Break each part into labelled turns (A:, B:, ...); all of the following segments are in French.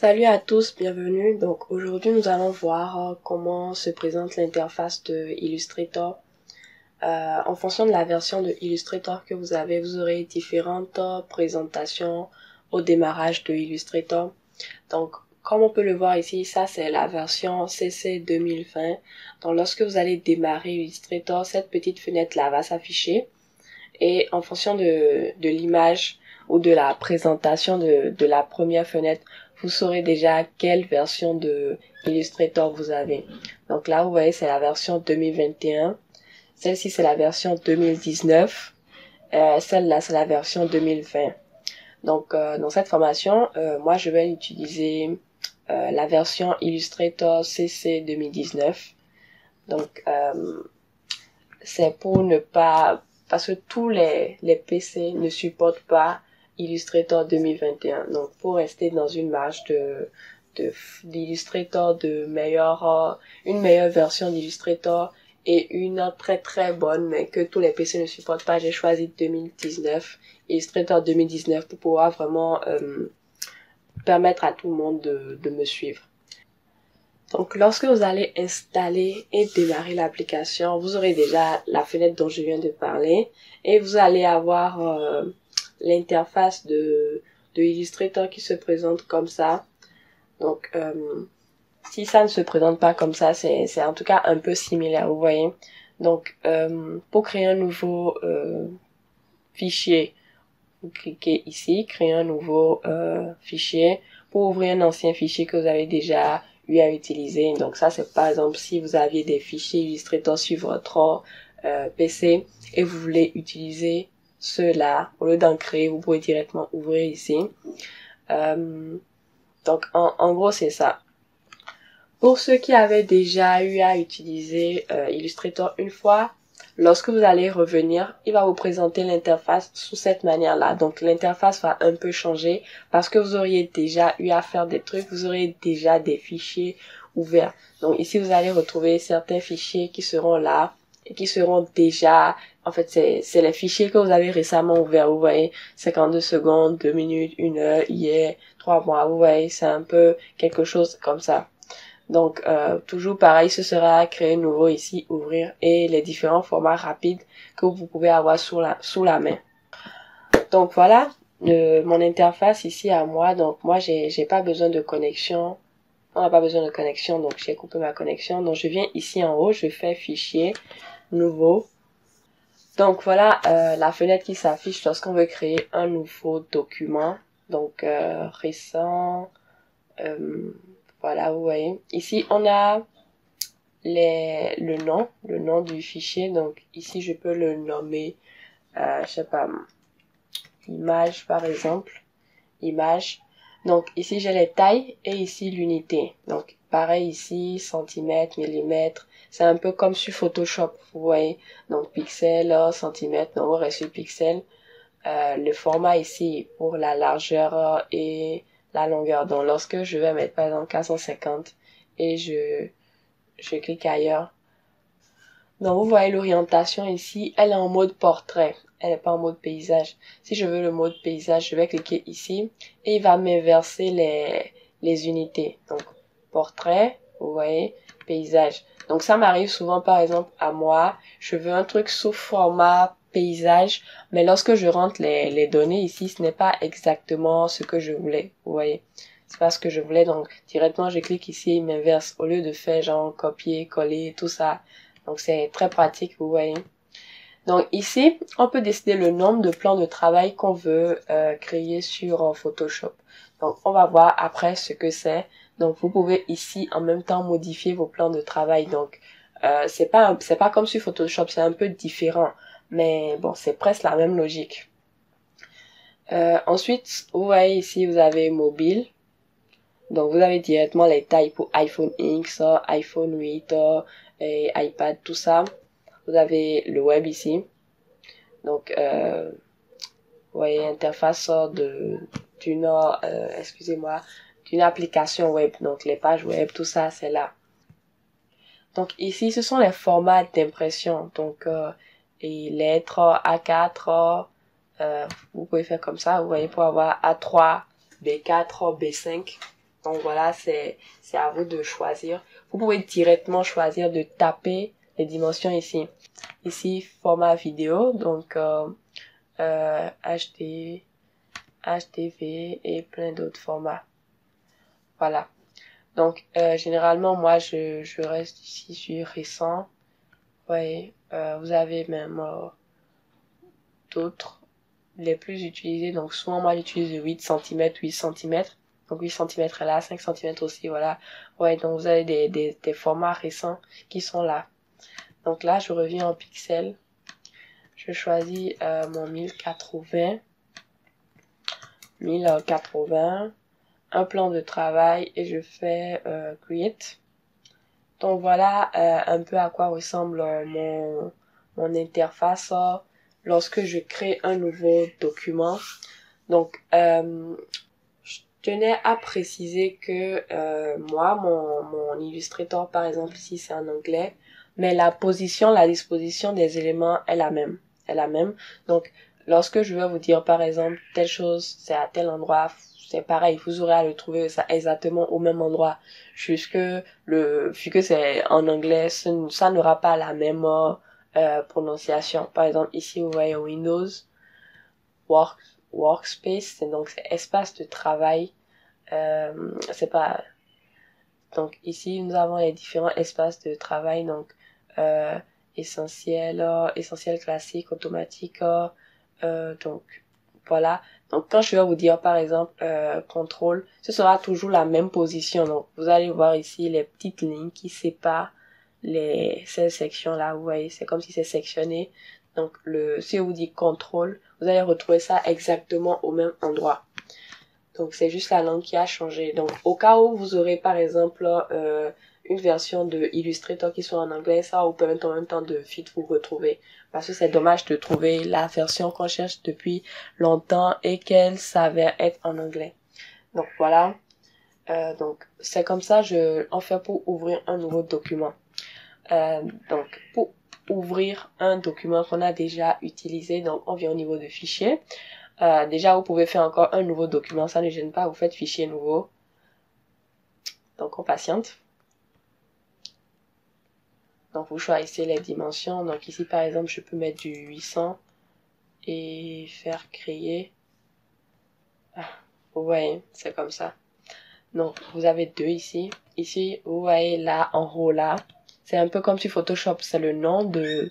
A: Salut à tous, bienvenue. Donc aujourd'hui nous allons voir comment se présente l'interface de Illustrator. En fonction de la version de Illustrator que vous avez, vous aurez différentes présentations au démarrage de Illustrator. Donc comme on peut le voir ici, ça c'est la version CC 2020. Donc lorsque vous allez démarrer Illustrator, cette petite fenêtre là va s'afficher. Et en fonction de l'image ou de la présentation de la première fenêtre, vous saurez déjà quelle version de Illustrator vous avez. Donc là, vous voyez, c'est la version 2021. Celle-ci, c'est la version 2019. Celle-là, c'est la version 2020. Donc, dans cette formation, moi, je vais utiliser la version Illustrator CC 2019. Donc, c'est pour ne pas... Parce que tous les PC ne supportent pas Illustrator 2021. Donc, pour rester dans une marge d'Illustrator une meilleure version d'Illustrator et une très très bonne, mais que tous les PC ne supportent pas, j'ai choisi Illustrator 2019 pour pouvoir vraiment permettre à tout le monde de me suivre. Donc, lorsque vous allez installer et démarrer l'application, vous aurez déjà la fenêtre dont je viens de parler et vous allez avoir l'interface de Illustrator qui se présente comme ça. Donc, si ça ne se présente pas comme ça, c'est en tout cas un peu similaire, vous voyez. Donc, pour créer un nouveau fichier, vous cliquez ici, créer un nouveau fichier. Pour ouvrir un ancien fichier que vous avez déjà eu à utiliser. Donc ça, c'est par exemple si vous aviez des fichiers Illustrator sur votre PC et vous voulez utiliser ceux-là, au lieu d'en créer, vous pouvez directement ouvrir ici. Donc en gros, c'est ça. Pour ceux qui avaient déjà eu à utiliser Illustrator une fois, lorsque vous allez revenir, il va vous présenter l'interface sous cette manière-là. Donc, l'interface va un peu changer parce que vous auriez déjà eu à faire des trucs, vous auriez déjà des fichiers ouverts. Donc, ici, vous allez retrouver certains fichiers qui seront là et qui seront déjà... En fait, c'est les fichiers que vous avez récemment ouverts. Vous voyez, 52 secondes, 2 minutes, 1 heure, hier, 3 mois. Vous voyez, c'est un peu quelque chose comme ça. Donc, toujours pareil, ce sera créer nouveau ici, ouvrir et les différents formats rapides que vous pouvez avoir sous la main. Donc, voilà mon interface ici à moi. Donc, moi, j'ai pas besoin de connexion. On n'a pas besoin de connexion, donc j'ai coupé ma connexion. Donc, je viens ici en haut, je fais fichier, nouveau. Donc, voilà la fenêtre qui s'affiche lorsqu'on veut créer un nouveau document. Donc, récent... voilà, vous voyez. Ici, on a le nom du fichier. Donc, ici, je peux le nommer, je sais pas, image, par exemple. Image. Donc, ici, j'ai les tailles et ici, l'unité. Donc, pareil ici, centimètres, millimètres. C'est un peu comme sur Photoshop, vous voyez. Donc, pixels, centimètres, donc, on reste sur pixels. Le format ici, pour la largeur et la longueur. Donc, lorsque je vais mettre, par exemple, 450 et je clique ailleurs. Donc, vous voyez l'orientation ici, elle est en mode portrait. Elle n'est pas en mode paysage. Si je veux le mode paysage, je vais cliquer ici et il va m'inverser les unités. Donc, portrait, vous voyez, paysage. Donc, ça m'arrive souvent, par exemple, à moi, je veux un truc sous format paysage, mais lorsque je rentre les données ici, ce n'est pas exactement ce que je voulais, vous voyez. C'est pas ce que je voulais, donc directement je clique ici, il m'inverse au lieu de faire genre copier, coller, tout ça. Donc c'est très pratique, vous voyez. Donc ici, on peut décider le nombre de plans de travail qu'on veut créer sur Photoshop. Donc on va voir après ce que c'est. Donc vous pouvez ici en même temps modifier vos plans de travail. Donc c'est pas comme sur Photoshop, c'est un peu différent, mais bon, c'est presque la même logique. Ensuite, vous voyez ici, vous avez mobile. Donc vous avez directement les tailles pour iPhone X, iPhone 8 et iPad, tout ça. Vous avez le web ici. Donc vous voyez interface d'une d'une application web. Donc les pages web, tout ça c'est là. Donc ici ce sont les formats d'impression. Donc et lettres A4, vous pouvez faire comme ça. Vous voyez pour avoir A3, B4, B5. Donc voilà, c'est à vous de choisir. Vous pouvez directement choisir de taper les dimensions ici. Ici, format vidéo, donc HD, HTV et plein d'autres formats. Voilà. Donc généralement, moi, je reste ici sur récent. Ouais, vous avez même d'autres, les plus utilisés. Donc souvent, moi, j'utilise de 8 cm, 8 cm. Donc 8 cm est là, 5 cm aussi, voilà. Ouais, donc vous avez des formats récents qui sont là. Donc là, je reviens en pixels. Je choisis mon 1080. Un plan de travail et je fais Create. Donc voilà un peu à quoi ressemble mon interface lorsque je crée un nouveau document. Donc je tenais à préciser que moi, mon Illustrator, par exemple, ici, c'est en anglais, mais la disposition des éléments est la même. Donc, lorsque je vais vous dire, par exemple, telle chose, c'est à tel endroit, c'est pareil, vous aurez à le trouver ça exactement au même endroit. Vu que c'est en anglais, ça n'aura pas la même prononciation. Par exemple, ici, vous voyez Windows, Workspace, donc c'est espace de travail. C'est pas donc ici nous avons les différents espaces de travail, donc essentiel classique, automatique, donc voilà. Donc quand je vais vous dire par exemple contrôle, ce sera toujours la même position. Donc vous allez voir ici les petites lignes qui séparent ces sections là, vous voyez, c'est comme si c'est sectionné. Donc si on vous dit contrôle, vous allez retrouver ça exactement au même endroit. Donc c'est juste la langue qui a changé. Donc au cas où vous aurez par exemple une version de Illustrator qui soit en anglais, ça vous permet en même temps de vite vous retrouver. Parce que c'est dommage de trouver la version qu'on cherche depuis longtemps et qu'elle s'avère être en anglais. Donc voilà. Donc c'est comme ça on fait pour ouvrir un nouveau document. Donc pour ouvrir un document qu'on a déjà utilisé, donc on vient au niveau de fichier. Déjà, vous pouvez faire encore un nouveau document, ça ne gêne pas, vous faites fichier nouveau. Donc, on patiente. Donc, vous choisissez les dimensions. Donc, ici, par exemple, je peux mettre du 800 et faire créer. Vous voyez, c'est comme ça. Donc, vous avez deux ici. Ici, vous voyez là, en haut, là. C'est un peu comme sur Photoshop, c'est le nom du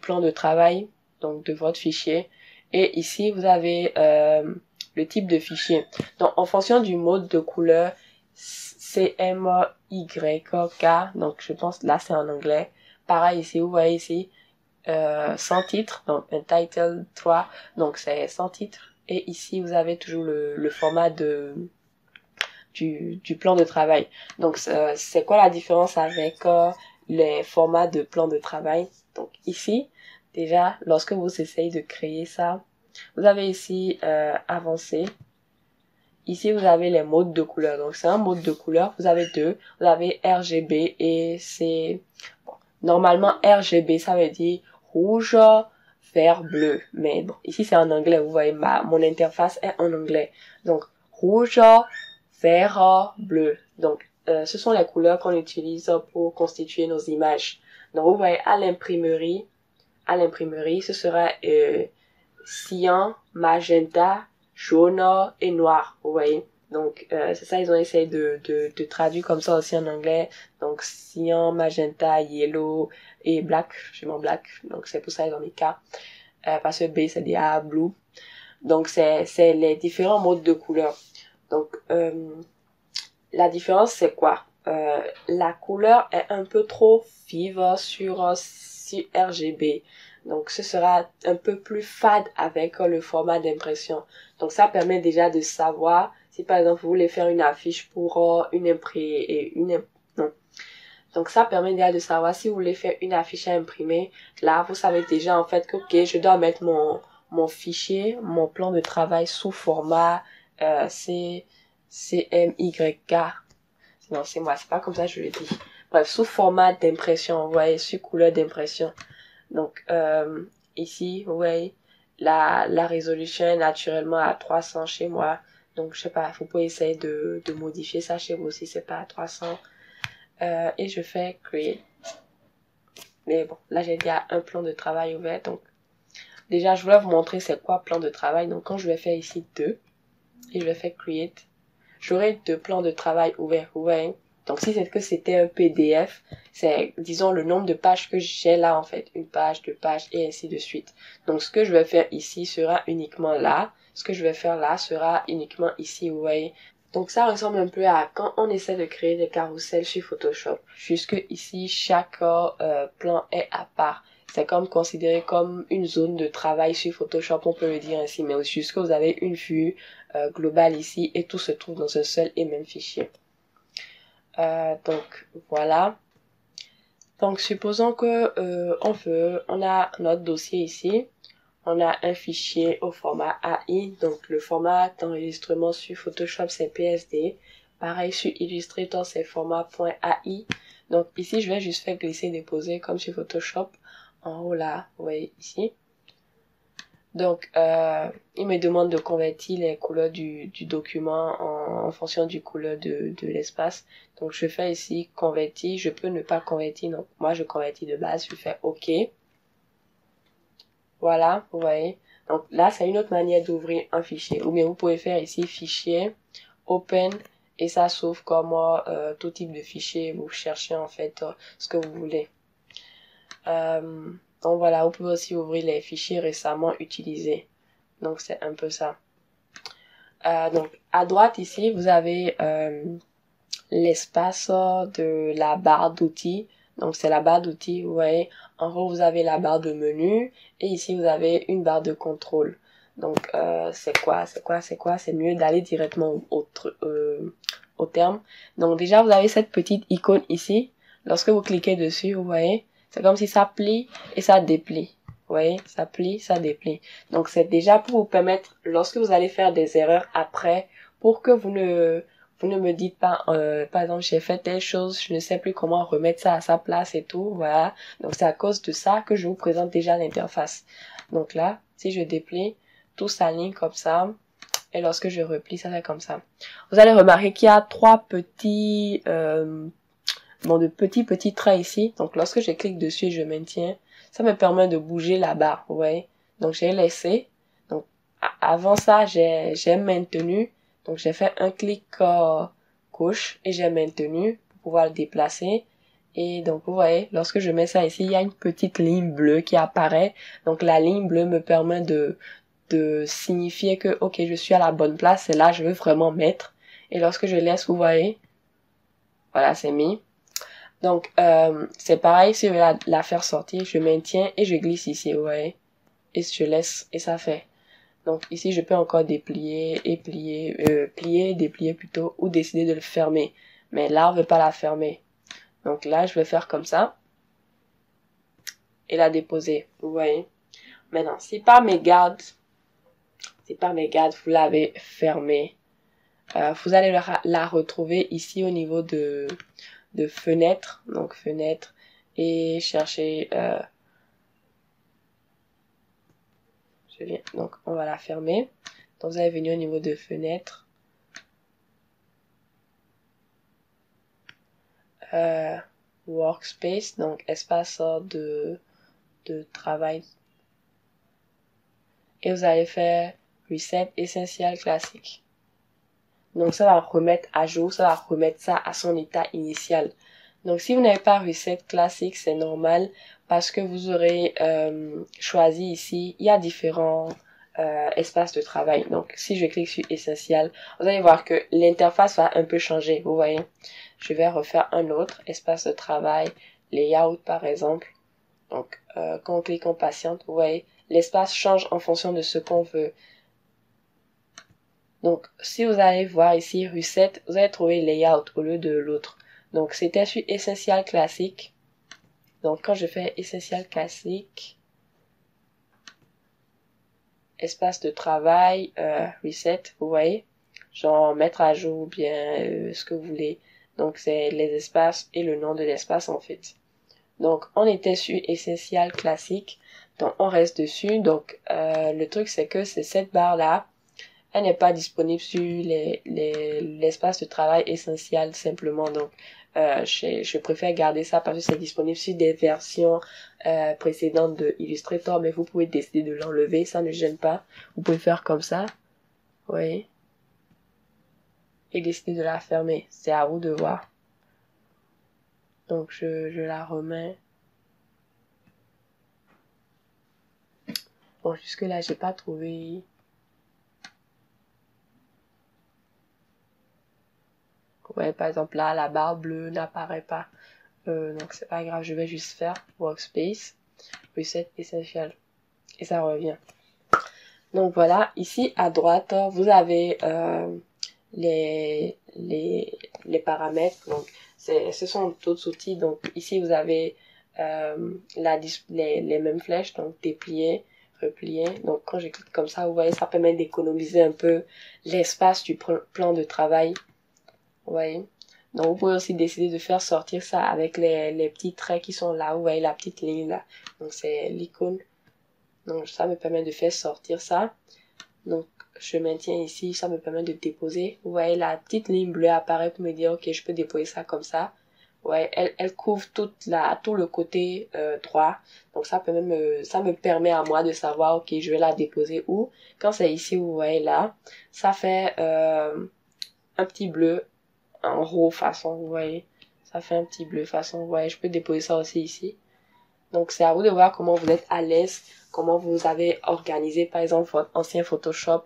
A: plan de travail, donc de votre fichier. Et ici, vous avez le type de fichier. Donc, en fonction du mode de couleur, CMYK, donc je pense là c'est en anglais. Pareil ici, vous voyez ici, sans titre, donc un title 3, donc c'est sans titre. Et ici, vous avez toujours le format du plan de travail. Donc, c'est quoi la différence avec les formats de plan de travail? Donc, ici, déjà, lorsque vous essayez de créer ça, vous avez ici avancé. Ici, vous avez les modes de couleur. Donc, c'est un mode de couleur. Vous avez deux. Vous avez RGB et c'est... Bon, normalement, RGB, ça veut dire rouge, vert, bleu. Mais bon, ici, c'est en anglais. Vous voyez, mon interface est en anglais. Donc, rouge, vert, bleu. Donc, ce sont les couleurs qu'on utilise pour constituer nos images. Donc, vous voyez, à l'imprimerie, ce sera cyan, magenta, jaune et noir, vous voyez. Donc, c'est ça, ils ont essayé de traduire comme ça aussi en anglais. Donc, cyan, magenta, yellow et black. Je mets black. Donc, c'est pour ça qu'ils ont mis K. Parce que B, c'est des A, blue. Donc, c'est les différents modes de couleurs. Donc, la différence, c'est quoi? La couleur est un peu trop vive sur RGB. Donc, ce sera un peu plus fade avec le format d'impression. Donc, ça permet déjà de savoir si, par exemple, vous voulez faire une affiche pour non. Donc, ça permet déjà de savoir si vous voulez faire une affiche à imprimer. Là, vous savez déjà, en fait, que, ok, je dois mettre mon fichier, mon plan de travail sous format CMYK. Non, c'est moi, c'est pas comme ça que je le dis. Bref, sous format d'impression, vous voyez, sous couleur d'impression. Donc, ici, vous voyez, la résolution est naturellement à 300 chez moi. Donc, je sais pas, vous pouvez essayer de modifier ça chez vous si c'est pas à 300. Et je fais create. Mais bon, là, j'ai déjà un plan de travail ouvert. Donc, déjà, je voulais vous montrer c'est quoi plan de travail. Donc, quand je vais faire ici 2, et je vais faire create, j'aurai 2 plans de travail ouverts. Vous voyez? Donc, si c'est que c'était un PDF, c'est, disons, le nombre de pages que j'ai là, en fait. 1 page, 2 pages, et ainsi de suite. Donc, ce que je vais faire ici sera uniquement là. Ce que je vais faire là sera uniquement ici, vous voyez. Donc, ça ressemble un peu à quand on essaie de créer des carousels sur Photoshop. Jusque ici, chaque plan est à part. C'est comme considéré comme une zone de travail sur Photoshop, on peut le dire ainsi. Mais jusque vous avez une vue globale ici et tout se trouve dans un seul et même fichier. Donc voilà. Donc supposons que on a notre dossier ici, on a un fichier au format AI, donc le format d'enregistrement sur Photoshop c'est PSD, pareil sur Illustrator c'est format .ai. Donc ici je vais juste faire glisser déposer comme sur Photoshop en haut là, vous voyez ici. Donc, il me demande de convertir les couleurs du document en fonction du couleur de l'espace. Donc, je fais ici convertir. Je peux ne pas convertir. Donc, moi, je convertis de base. Je fais OK. Voilà, vous voyez. Donc, là, c'est une autre manière d'ouvrir un fichier. Ou bien, vous pouvez faire ici fichier, open, et ça s'ouvre comme tout type de fichier. Vous cherchez en fait ce que vous voulez. Donc voilà, vous pouvez aussi ouvrir les fichiers récemment utilisés. Donc c'est un peu ça. Donc à droite ici, vous avez l'espace de la barre d'outils. Donc c'est la barre d'outils, vous voyez. En haut, vous avez la barre de menu. Et ici, vous avez une barre de contrôle. Donc c'est quoi? C'est mieux d'aller directement au terme. Donc déjà, vous avez cette petite icône ici. Lorsque vous cliquez dessus, vous voyez, c'est comme si ça plie et ça déplie. Vous voyez, ça plie, ça déplie. Donc c'est déjà pour vous permettre, lorsque vous allez faire des erreurs après, pour que vous ne me dites pas, par exemple, j'ai fait telle chose, je ne sais plus comment remettre ça à sa place et tout, voilà. Donc c'est à cause de ça que je vous présente déjà l'interface. Donc là, si je déplie, tout s'aligne comme ça. Et lorsque je replie, ça fait comme ça. Vous allez remarquer qu'il y a 3 petits, de petits traits ici. Donc lorsque je clique dessus et je maintiens, ça me permet de bouger la barre, vous voyez. Donc j'ai laissé. Donc avant ça, j'ai maintenu. Donc j'ai fait un clic gauche et j'ai maintenu pour pouvoir le déplacer. Et donc vous voyez, lorsque je mets ça ici, il y a une petite ligne bleue qui apparaît. Donc la ligne bleue me permet de signifier que ok, je suis à la bonne place, c'est là je veux vraiment mettre. Et lorsque je laisse, vous voyez, voilà, c'est mis. Donc c'est pareil, si je veux la faire sortir, je maintiens et je glisse ici, vous voyez, et je laisse et ça fait. Donc ici je peux encore déplier et plier, déplier plutôt, ou décider de le fermer. Mais là on veut pas la fermer. Donc là je vais faire comme ça et la déposer, vous voyez. Maintenant si par mégarde vous l'avez fermée, vous allez la retrouver ici au niveau de fenêtre, donc fenêtre, et chercher donc on va la fermer. Donc vous allez venir au niveau de fenêtre, workspace, donc espace de travail, et vous allez faire reset essentiel classique. Donc ça va remettre à jour, ça va remettre ça à son état initial. Donc si vous n'avez pas reset classique, c'est normal parce que vous aurez choisi ici, il y a différents espaces de travail. Donc si je clique sur essentiel, vous allez voir que l'interface va un peu changer, vous voyez. Je vais refaire un autre espace de travail, layout par exemple. Donc quand on clique en patiente, vous voyez, l'espace change en fonction de ce qu'on veut. Donc, si vous allez voir ici, reset, vous allez trouver layout au lieu de l'autre. Donc, c'était sur essentiel classique. Donc, quand je fais essentiel classique, espace de travail, reset, vous voyez, genre mettre à jour ou bien ce que vous voulez. Donc, c'est les espaces et le nom de l'espace en fait. Donc, on était sur essentiel classique. Donc, on reste dessus. Donc, le truc, c'est que c'est cette barre-là. elle n'est pas disponible sur l'espace de travail essentiel simplement. Donc, je préfère garder ça parce que c'est disponible sur des versions précédentes de Illustrator, mais vous pouvez décider de l'enlever, ça ne gêne pas. Vous pouvez faire comme ça, oui, et décider de la fermer. C'est à vous de voir. Donc, je la remets. Bon, jusque là, j'ai pas trouvé. Ouais, par exemple, là, la barre bleue n'apparaît pas. Donc, c'est pas grave, je vais juste faire Workspace, Reset Essential. Et ça revient. Donc, voilà. Ici, à droite, vous avez les paramètres. Donc, ce sont d'autres outils. Donc, ici, vous avez les mêmes flèches. Donc, déplier, replier. Donc, quand je clique comme ça, vous voyez, ça permet d'économiser un peu l'espace du plan de travail. Vous voyez. Donc, vous pouvez aussi décider de faire sortir ça avec les petits traits qui sont là. Vous voyez la petite ligne là. Donc, c'est l'icône. Donc, ça me permet de faire sortir ça. Donc, je maintiens ici. Ça me permet de déposer. Vous voyez, la petite ligne bleue apparaît pour me dire, OK, je peux déposer ça comme ça. Ouais, elle couvre tout le côté droit. Donc, ça me permet à moi de savoir, OK, je vais la déposer où. Quand c'est ici, vous voyez là, ça fait un petit bleu en haut façon, vous voyez. Ça fait un petit bleu façon, vous voyez. Je peux déposer ça aussi ici. Donc, c'est à vous de voir comment vous êtes à l'aise, comment vous avez organisé, par exemple, votre ancien Photoshop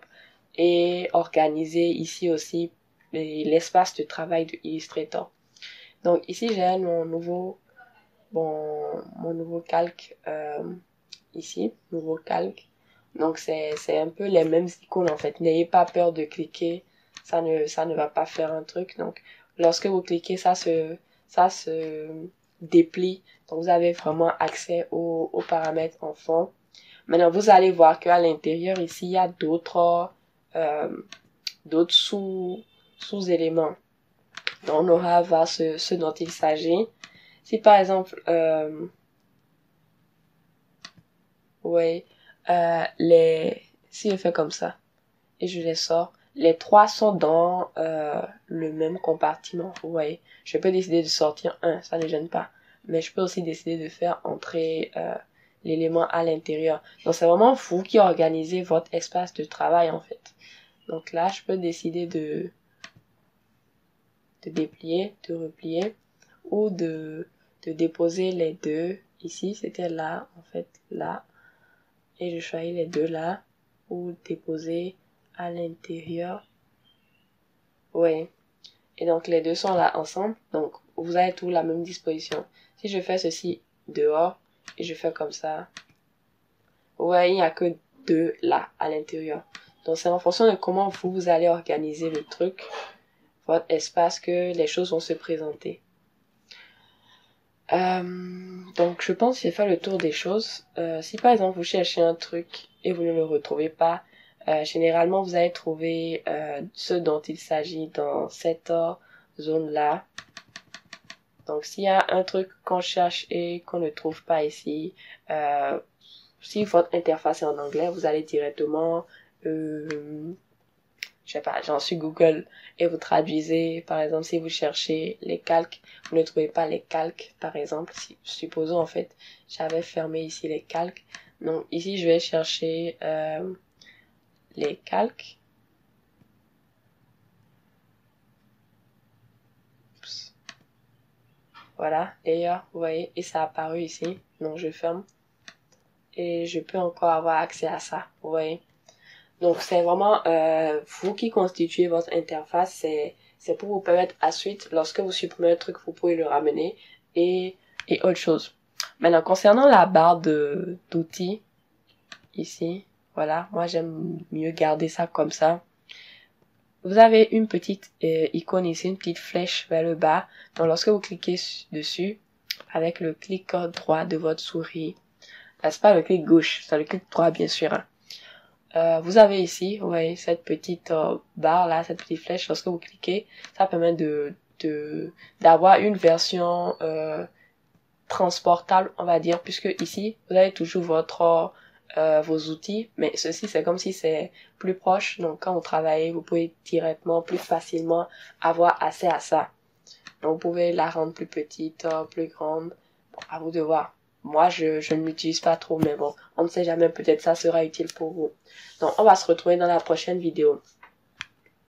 A: et organisé ici aussi l'espace de travail de Illustrator. Donc, ici, j'ai mon nouveau calque, ici, nouveau calque. Donc, c'est un peu les mêmes icônes, en fait. N'ayez pas peur de cliquer. Ça ne va pas faire un truc. Donc, lorsque vous cliquez, ça se déplie. Donc, vous avez vraiment accès aux paramètres en fond. Maintenant, vous allez voir qu'à l'intérieur, ici, il y a d'autres sous-éléments. Donc, on aura à voir ce dont il s'agit. Si, par exemple, si je fais comme ça, et je les sors, les trois sont dans le même compartiment, vous voyez. Je peux décider de sortir un, ça ne gêne pas. Mais je peux aussi décider de faire entrer l'élément à l'intérieur. Donc, c'est vraiment vous qui organisez votre espace de travail, en fait. Donc là, je peux décider de déplier, de replier, ou de déposer les deux. Ici, c'était là, en fait, là. Et je choisis les deux là, ou déposer à l'intérieur. Ouais. Et donc, les deux sont là ensemble. Donc, vous avez tout la même disposition. Si je fais ceci dehors, et je fais comme ça, ouais, il n'y a que deux là, à l'intérieur. Donc, c'est en fonction de comment vous allez organiser le truc, votre espace, que les choses vont se présenter. Donc, je pense que j'ai fait le tour des choses. Si par exemple, vous cherchez un truc et vous ne le retrouvez pas, généralement, vous allez trouver ce dont il s'agit dans cette zone-là. Donc, s'il y a un truc qu'on cherche et qu'on ne trouve pas ici, si votre interface est en anglais, vous allez directement, je sais pas, genre sur Google, et vous traduisez, par exemple, si vous cherchez les calques, vous ne trouvez pas les calques, par exemple, supposons en fait, j'avais fermé ici les calques, donc ici je vais chercher les calques. Oups. Voilà, d'ailleurs, vous voyez, et ça a apparu ici, donc je ferme, et je peux encore avoir accès à ça, vous voyez. Donc, c'est vraiment vous qui constituez votre interface. C'est pour vous permettre à suite, lorsque vous supprimez un truc, vous pouvez le ramener et autre chose. Maintenant, concernant la barre d'outils, ici, voilà, moi j'aime mieux garder ça comme ça. Vous avez une petite icône ici, une petite flèche vers le bas. Donc, lorsque vous cliquez dessus, avec le clic droit de votre souris, c'est pas le clic gauche, c'est le clic droit bien sûr, hein. Vous avez ici, vous voyez, cette petite barre là, cette petite flèche, lorsque vous cliquez, ça permet d'avoir une version transportable, on va dire, puisque ici, vous avez toujours votre vos outils, mais ceci c'est comme si c'est plus proche, donc quand vous travaillez, vous pouvez directement, plus facilement avoir accès à ça. Donc vous pouvez la rendre plus petite, plus grande, bon, à vous de voir. Moi je ne l'utilise pas trop, mais bon, on ne sait jamais, peut-être ça sera utile pour vous. Donc on va se retrouver dans la prochaine vidéo.